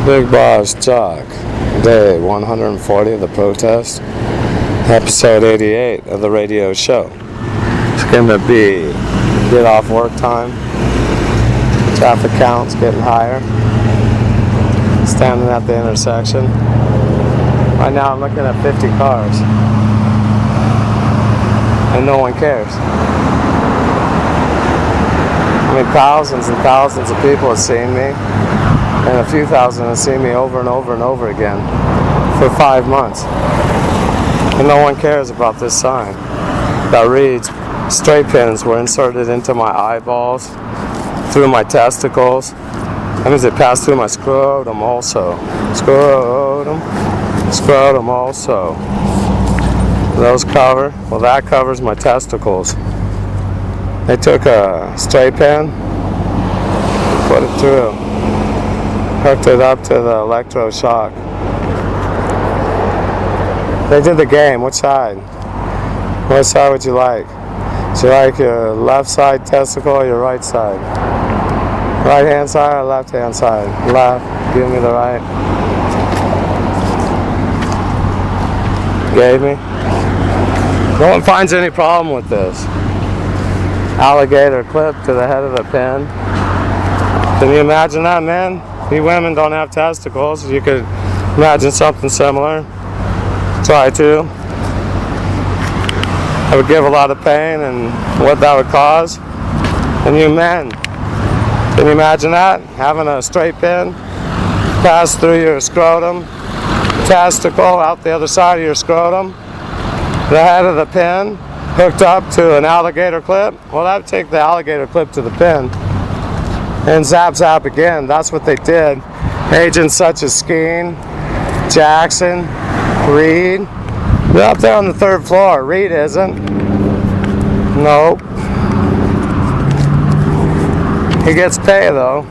Bigbossjock, day 140 of the protest, episode 88 of the radio show. It's gonna be get off work time, traffic counts getting higher, standing at the intersection. Right now I'm looking at 50 cars, and no one cares. I mean, thousands and thousands of people have seen me, and a few thousand have seen me over and over and over again for 5 months. And no one cares about this sign that reads, "Straight pins were inserted into my eyeballs, through my testicles." That means they passed through my scrotum also. Scrotum also. Those cover, well, that covers my testicles. They took a straight pin, put it through, hooked it up to the electroshock. They did the game. Which side? What side would you like? Would you like your left side testicle or your right side? Right hand side or left hand side? Left. Give me the right. Gave me. No one finds any problem with this. Alligator clip to the head of the pin. Can you imagine that, man? You women don't have testicles. You could imagine something similar. Try to. It would give a lot of pain and what that would cause. And you men, can you imagine that? Having a straight pin pass through your scrotum, testicle out the other side of your scrotum, the head of the pin hooked up to an alligator clip. Well, that would take the alligator clip to the pin and zap zap again. That's what they did. Agents such as Skeen, Jackson, Reed. They're up there on the 3rd floor. Reed isn't. Nope. He gets paid though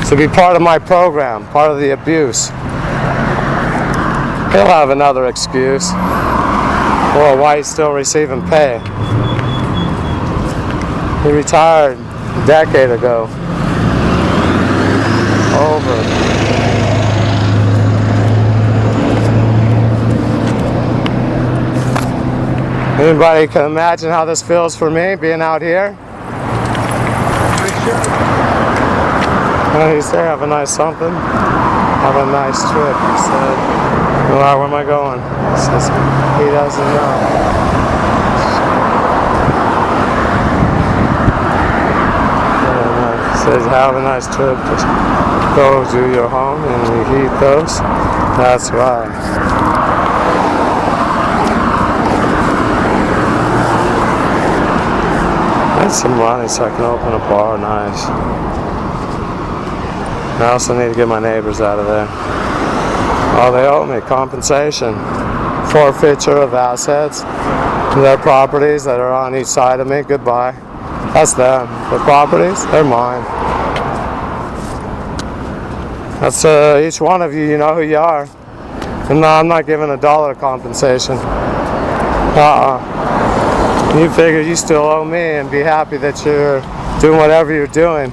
to be part of my program, part of the abuse. He'll have another excuse. Or why he's still receiving pay. He retired a decade ago. Over. Anybody can imagine how this feels for me, being out here? Well, he's there, have a nice something. Have a nice trip, he said. Well, where am I going? He says he doesn't know. He says, have a nice trip. Just go to your home and you eat those. That's right. I need some money so I can open a bar. Nice. I also need to get my neighbors out of there. Oh, they owe me compensation, forfeiture of assets, their properties that are on each side of me. Goodbye. That's them. The properties, they're mine. That's each one of you. You know who you are. And no, I'm not giving $1 compensation. You figure you still owe me and be happy that you're doing whatever you're doing.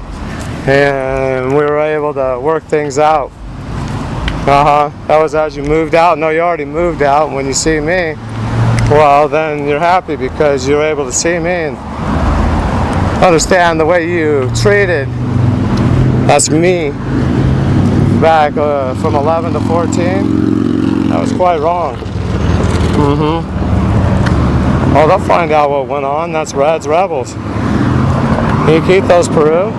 And we were able to work things out. That was as you moved out. No, you already moved out. When you see me, well, then you're happy because you're able to see me and understand the way you treated. That's me. Back from 11 to 14. That was quite wrong. Oh, they'll find out what went on. That's Red's Rebels. You keep those Peru?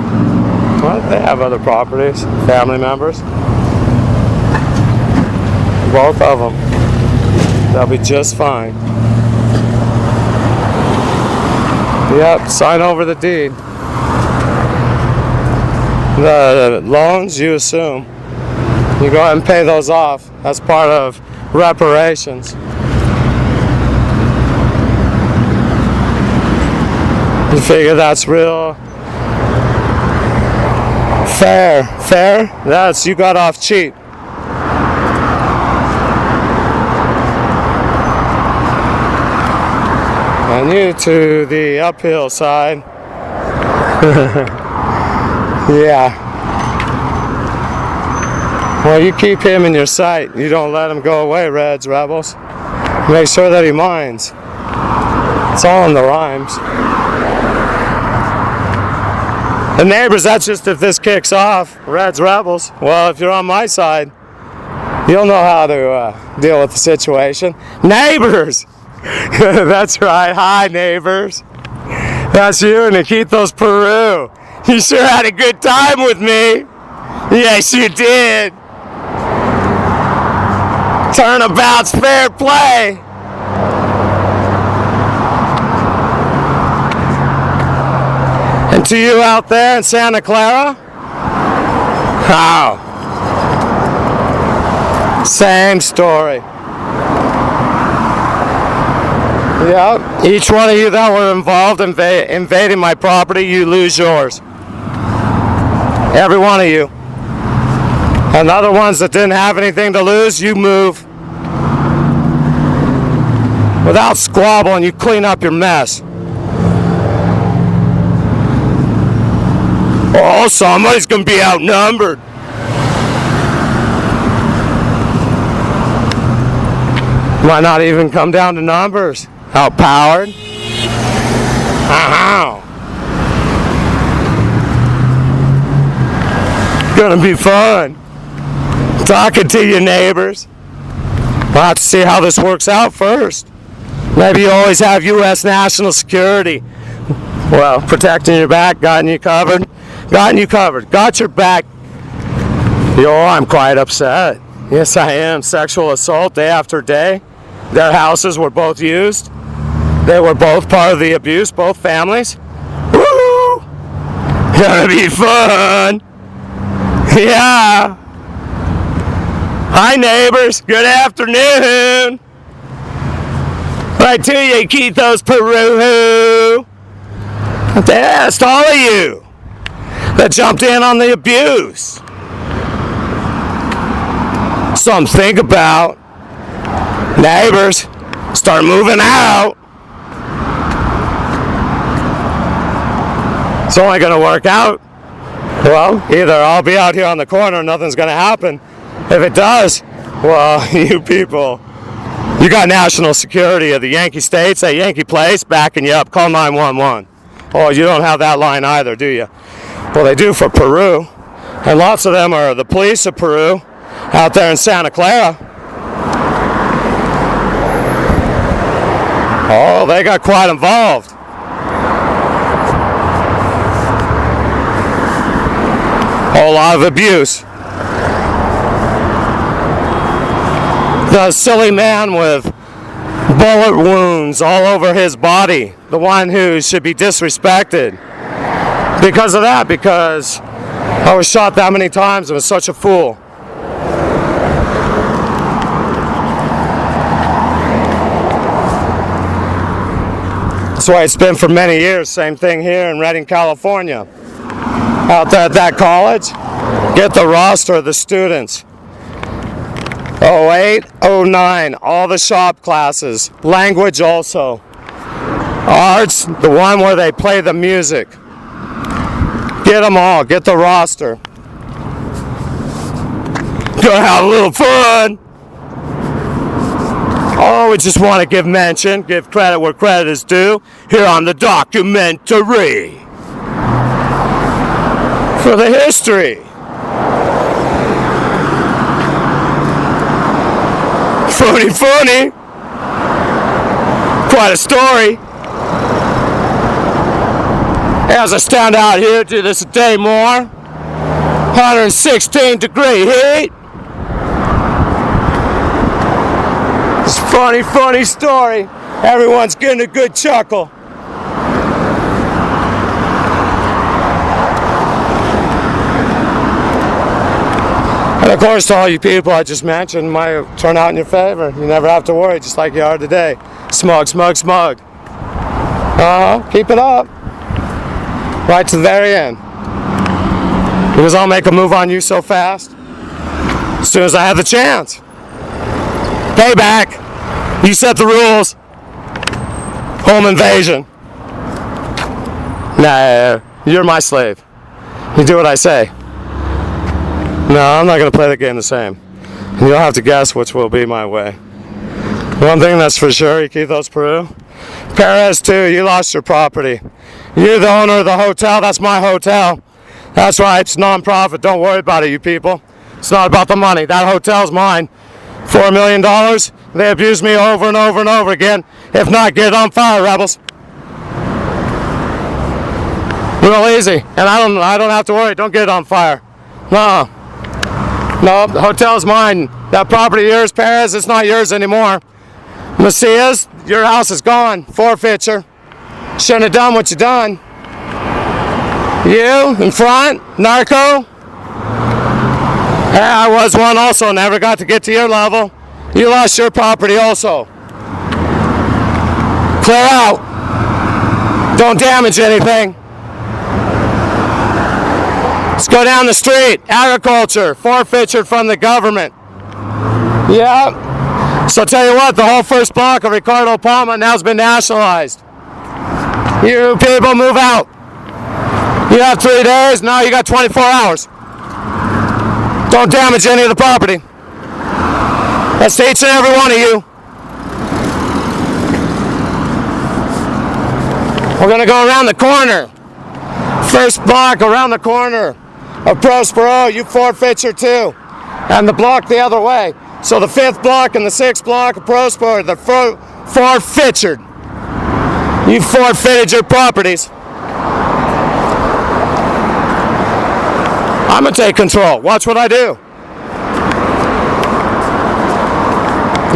Well, they have other properties, family members. Both of them. They'll be just fine. Yep, sign over the deed. The loans, you assume. You go ahead and pay those off. That's part of reparations. You figure that's real fair? That's, you got off cheap. And you to the uphill side. Yeah. Well, you keep him in your sight. You don't let him go away, Reds, Rebels. Make sure that he minds. It's all in the rhymes. The neighbors, that's just if this kicks off. Reds, Rebels. Well, if you're on my side, you'll know how to deal with the situation. Neighbors! That's right. Hi, neighbors. That's you and Nikitos Peru. You sure had a good time with me. Yes, you did. Turnabout's fair play. And to you out there in Santa Clara, how? Same story. Yep. Each one of you that were involved in invading my property, you lose yours. Every one of you. And the other ones that didn't have anything to lose, you move. Without squabbling, you clean up your mess. Oh, somebody's going to be outnumbered. Might not even come down to numbers. Outpowered. Gonna be fun. Talking to your neighbors. We'll have to see how this works out first. Maybe you always have U.S. national security. Well, protecting your back, gotten you covered. Got your back. Yo, I'm quite upset. Yes, I am. Sexual assault day after day. Their houses were both used. They were both part of the abuse, both families. Woo! Gonna be fun. Yeah. Hi, neighbors. Good afternoon. Right to you, Keithos Peru. That's all of you that jumped in on the abuse. Something to think about. Neighbors, start moving out. It's only going to work out. Well, either I'll be out here on the corner and nothing's going to happen. If it does, well, you people, you got national security of the Yankee States, that Yankee Place, backing you up. Call 911. Oh, you don't have that line either, do you? Well, they do for Peru. And lots of them are the police of Peru out there in Santa Clara. Oh, they got quite involved. Whole lot of abuse. The silly man with bullet wounds all over his body, the one who should be disrespected. Because of that, because I was shot that many times and was such a fool. That's the way it's been for many years. Same thing here in Redding, California. Out there at that college, get the roster of the students. 08, 09, all the shop classes. Language also. Arts, the one where they play the music. Get them all, get the roster. Gonna have a little fun. Oh, we just want to give mention, give credit where credit is due, here on the documentary. For the history. Funny. Quite a story. As I stand out here to this day more, 116-degree heat. It's a funny story. Everyone's getting a good chuckle. And of course, to all you people I just mentioned might turn out in your favor. You never have to worry, just like you are today. Smug. Keep it up. Right to the very end. Because I'll make a move on you so fast. As soon as I have the chance. Payback. You set the rules. Home invasion. Nah, you're my slave. You do what I say. No, I'm not going to play the game the same. You'll have to guess which will be my way. One thing that's for sure, Iquitos, Peru. Perez, too, you lost your property. You're the owner of the hotel. That's my hotel. That's right. It's non-profit. Don't worry about it, you people. It's not about the money. That hotel's mine. $4 million. They abuse me over and over and over again. If not, get it on fire, rebels. Real easy. And I don't have to worry. Don't get it on fire. No. No, the hotel's mine. That property yours, Perez, it's not yours anymore. Macias, your house is gone. Forfeiture. Shouldn't have done what you done. You, in front, narco. Yeah, I was one also. Never got to get to your level. You lost your property also. Clear out. Don't damage anything. Let's go down the street. Agriculture, forfeiture from the government. Yeah. So tell you what, the whole first block of Ricardo Palma now has been nationalized. You people move out. You have 3 days, now you got 24 hours. Don't damage any of the property. That's to each and every one of you. We're going to go around the corner. First block around the corner of Prospero, you forfeiture too. And the block the other way. So the 5th block and the 6th block of Prospero, they're forfeited. You forfeited your properties. I'm going to take control. Watch what I do.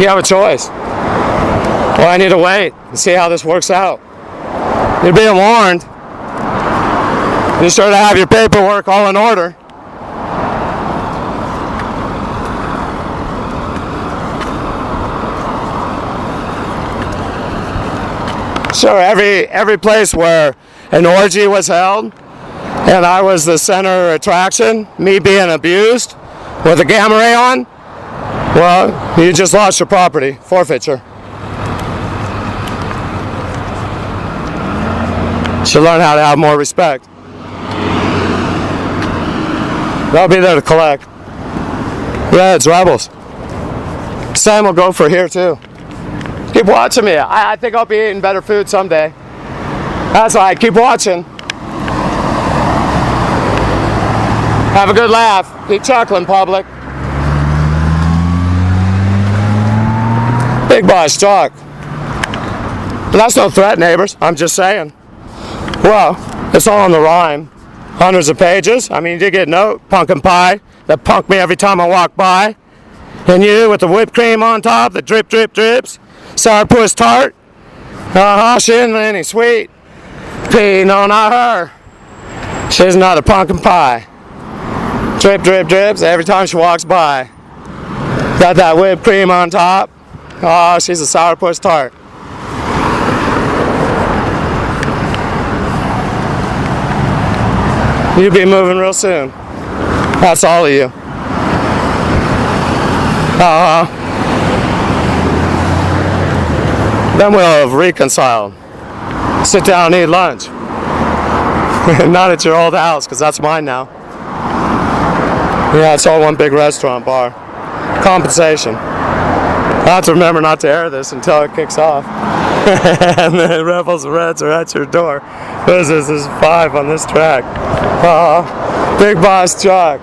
You have a choice. Well, I need to wait and see how this works out. You're being warned. Be sure to have your paperwork all in order. Sure, every place where an orgy was held and I was the center of attraction, me being abused with a gamma ray on, well, you just lost your property, forfeiture. Should learn how to have more respect. They'll be there to collect. Yeah, it's rebels. Same will go for here too. Keep watching me. I think I'll be eating better food someday. That's all right. Keep watching. Have a good laugh. Keep chuckling, public. Bigbossjock. But that's no threat, neighbors. I'm just saying. Well, it's all on the rhyme. Hundreds of pages. I mean, you did get a note. Pumpkin pie. That punk me every time I walk by. And you with the whipped cream on top. The drip, drip, drips. Sourpuss tart. She isn't any sweet. P, no, not her. She's not a pumpkin pie. Drip, drip, drips every time she walks by. Got that whipped cream on top. Oh, she's a sourpuss tart. You'll be moving real soon. That's all of you. Then we'll have reconciled. Sit down and eat lunch. Not at your old house, because that's mine now. Yeah, it's all one big restaurant bar. Compensation. I have to remember not to air this until it kicks off. And the Rebels and Reds are at your door. This is 5 on this track. Bigbossjock.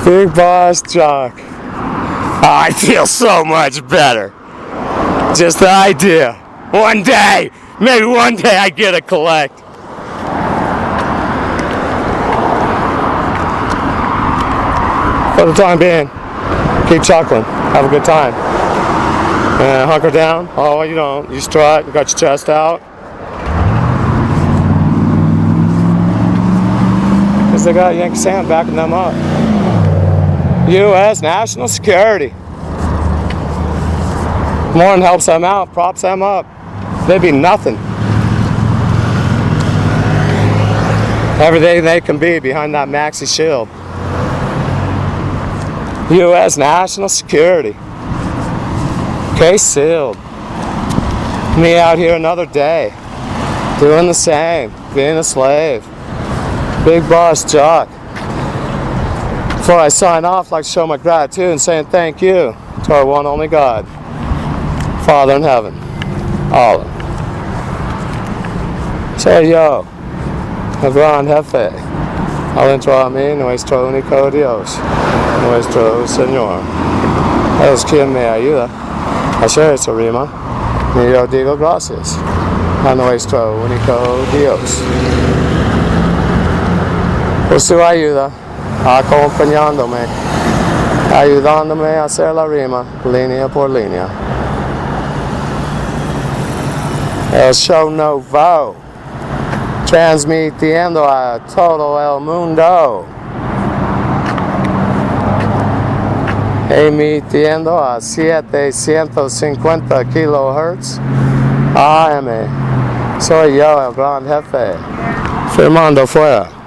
Bigbossjock. I feel so much better. Just the idea. One day, maybe one day I get to collect. For the time being, keep chuckling. Have a good time. And hunker down. Oh, you don't. You strut. You got your chest out. Because they got Yankee Sam backing them up. U.S. National Security. More than helps them out, props them up. They'd be nothing. Everything they can be behind that maxi shield. U.S. National Security. Case sealed. Me out here another day. Doing the same. Being a slave. Bigbossjock. Before I sign off, I'd like to show my gratitude and saying thank you to our one only God, Father in heaven, Allah. Say yo, el gran jefe, al entro a mí nuestro único Dios, nuestro Señor. Es quien me ayuda a hacer esta rima, y yo digo gracias a nuestro único Dios por su ayuda, acompañándome, ayudándome a hacer la rima línea por línea. El show nuevo, transmitiendo a todo el mundo, emitiendo a 750 kHz AM. Soy yo, el gran jefe, firmando fuera.